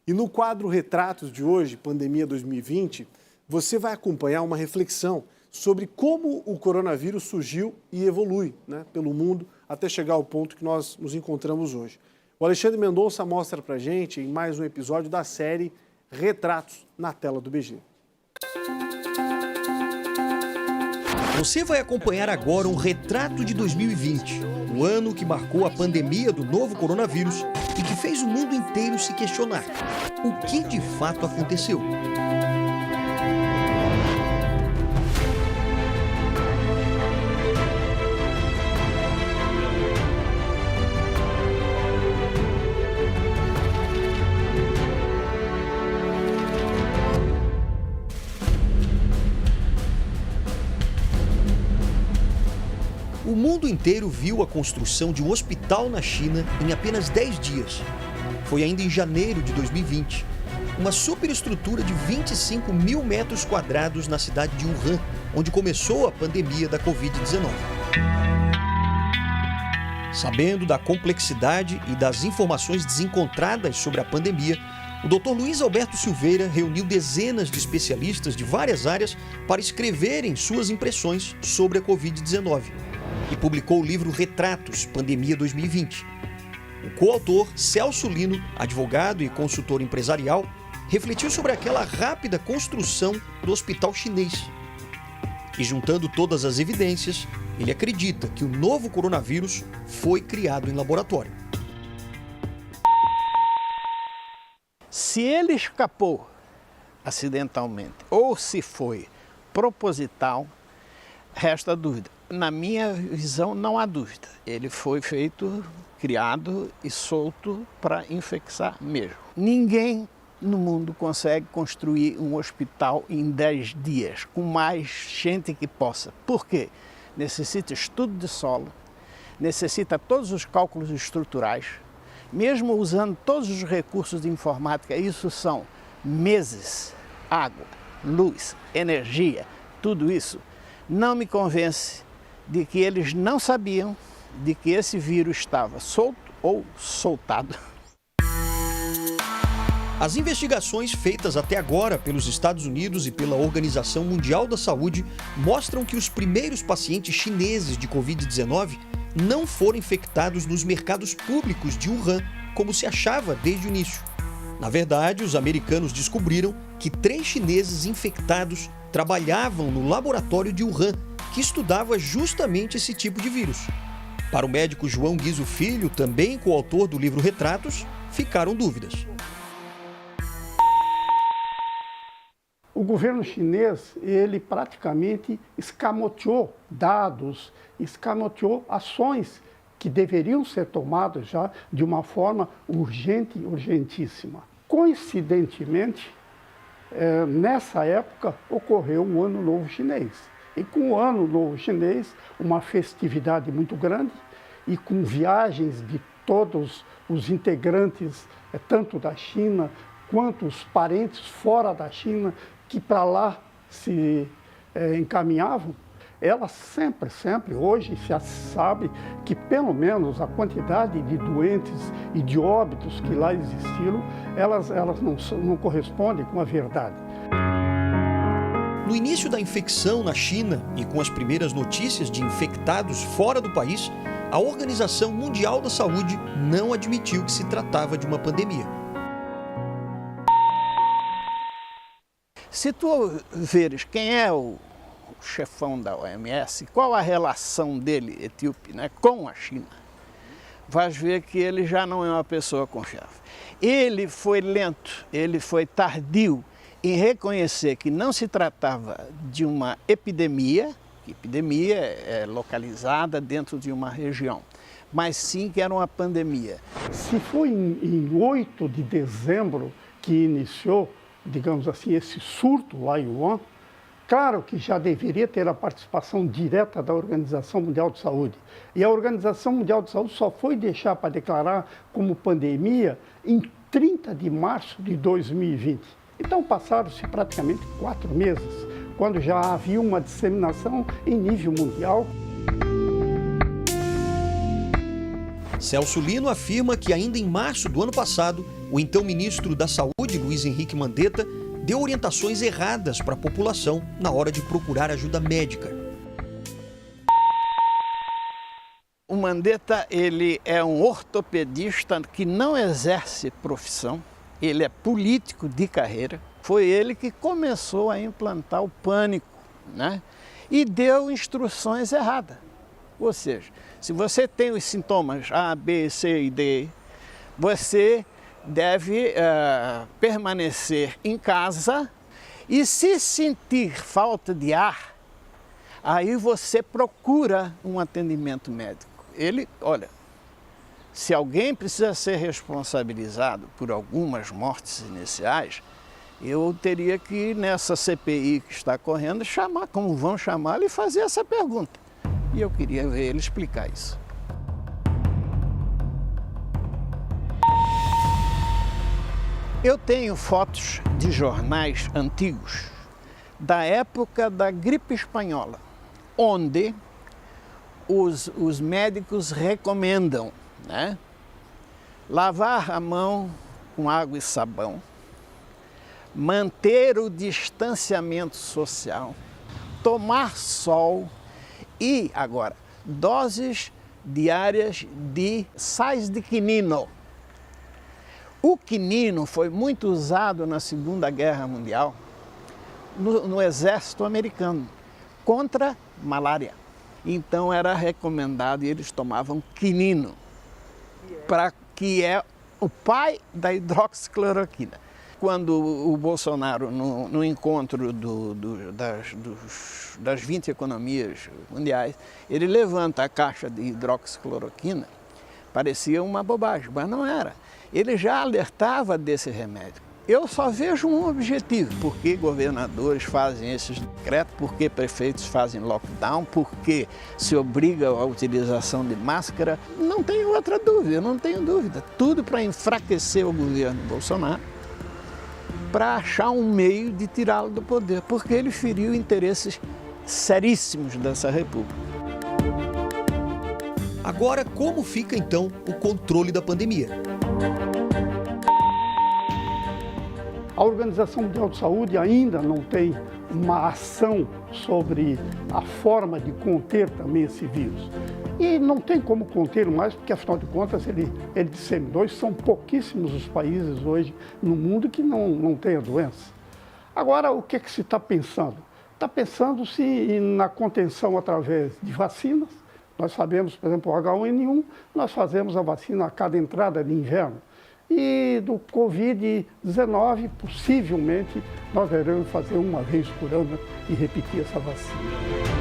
E no quadro Retratos de hoje, Pandemia 2020, você vai acompanhar uma reflexão sobre como o coronavírus surgiu e evolui, né, pelo mundo até chegar ao ponto que nós nos encontramos hoje. O Alexandre Mendonça mostra pra gente em mais um episódio da série Retratos na tela do BG. Você vai acompanhar agora um retrato de 2020, o ano que marcou a pandemia do novo coronavírus e que fez o mundo inteiro se questionar o que de fato aconteceu. O mundo inteiro viu a construção de um hospital na China em apenas 10 dias. Foi ainda em janeiro de 2020. Uma superestrutura de 25 mil metros quadrados na cidade de Wuhan, onde começou a pandemia da Covid-19. Sabendo da complexidade e das informações desencontradas sobre a pandemia, o Dr. Luiz Alberto Silveira reuniu dezenas de especialistas de várias áreas para escreverem suas impressões sobre a Covid-19. E publicou o livro Retratos, Pandemia 2020. O coautor, Celso Lino, advogado e consultor empresarial, refletiu sobre aquela rápida construção do hospital chinês. E juntando todas as evidências, ele acredita que o novo coronavírus foi criado em laboratório. Se ele escapou acidentalmente ou se foi proposital, resta dúvida. Na minha visão, não há dúvida. Ele foi feito, criado e solto para infectar mesmo. Ninguém no mundo consegue construir um hospital em 10 dias, com mais gente que possa. Por quê? Necessita estudo de solo, necessita todos os cálculos estruturais, mesmo usando todos os recursos de informática, isso são meses, água, luz, energia, tudo isso não me convence de que eles não sabiam de que esse vírus estava solto ou soltado. As investigações feitas até agora pelos Estados Unidos e pela Organização Mundial da Saúde mostram que os primeiros pacientes chineses de Covid-19 não foram infectados nos mercados públicos de Wuhan, como se achava desde o início. Na verdade, os americanos descobriram que 3 chineses infectados trabalhavam no laboratório de Wuhan, que estudava justamente esse tipo de vírus. Para o médico João Guizo Filho, também coautor do livro Retratos, ficaram dúvidas. O governo chinês, ele praticamente escamoteou dados, escamoteou ações que deveriam ser tomadas já de uma forma urgente, urgentíssima. Coincidentemente, nessa época ocorreu o Ano Novo Chinês. E com o Ano Novo Chinês, uma festividade muito grande e com viagens de todos os integrantes, tanto da China quanto os parentes fora da China, que para lá se encaminhavam, elas sempre, hoje se sabe que pelo menos a quantidade de doentes e de óbitos que lá existiram, elas não correspondem com a verdade. No início da infecção na China e com as primeiras notícias de infectados fora do país, a Organização Mundial da Saúde não admitiu que se tratava de uma pandemia. Se tu veres quem é o chefão da OMS, qual a relação dele, etíope, né, com a China, vais ver que ele já não é uma pessoa confiável. Ele foi lento, ele foi tardio em reconhecer que não se tratava de uma epidemia, que epidemia é localizada dentro de uma região, mas sim que era uma pandemia. Se foi em 8 de dezembro que iniciou, digamos assim, esse surto lá em Wuhan, claro que já deveria ter a participação direta da Organização Mundial de Saúde. E a Organização Mundial de Saúde só foi deixar para declarar como pandemia em 30 de março de 2020. Então passaram-se praticamente 4 meses, quando já havia uma disseminação em nível mundial. Celso Lino afirma que ainda em março do ano passado, o então ministro da Saúde Saúde, Luiz Henrique Mandetta, deu orientações erradas para a população na hora de procurar ajuda médica. O Mandetta, ele é um ortopedista que não exerce profissão, ele é político de carreira. Foi ele que começou a implantar o pânico, né? E deu instruções erradas. Ou seja, se você tem os sintomas A, B, C e D, você deve permanecer em casa e, se sentir falta de ar, aí você procura um atendimento médico. Olha, se alguém precisa ser responsabilizado por algumas mortes iniciais, eu teria que, nessa CPI que está correndo, chamar, como vão chamá-lo, e fazer essa pergunta. E eu queria ver ele explicar isso. Eu tenho fotos de jornais antigos da época da gripe espanhola, onde os médicos recomendam, né, lavar a mão com água e sabão, manter o distanciamento social, tomar sol e, agora, doses diárias de sais de quinino. O quinino foi muito usado na Segunda Guerra Mundial no exército americano contra malária. Então era recomendado e eles tomavam quinino, que é o pai da hidroxicloroquina. Quando o Bolsonaro, no encontro das 20 economias mundiais, ele levanta a caixa de hidroxicloroquina, parecia uma bobagem, mas não era. Ele já alertava desse remédio. Eu só vejo um objetivo: por que governadores fazem esses decretos, por que prefeitos fazem lockdown, por que se obriga à utilização de máscara. Não tenho outra dúvida, não tenho dúvida. Tudo para enfraquecer o governo Bolsonaro, para achar um meio de tirá-lo do poder, porque ele feriu interesses seríssimos dessa república. Agora, como fica então o controle da pandemia? A Organização Mundial de Saúde ainda não tem uma ação sobre a forma de conter também esse vírus. E não tem como conter mais, porque afinal de contas ele disseminou. São pouquíssimos os países hoje no mundo que não têm a doença. Agora, o que se está pensando? Está pensando-se na contenção através de vacinas. Nós sabemos, por exemplo, o H1N1, nós fazemos a vacina a cada entrada de inverno. E do Covid-19, possivelmente, nós devemos fazer uma vez por ano e repetir essa vacina.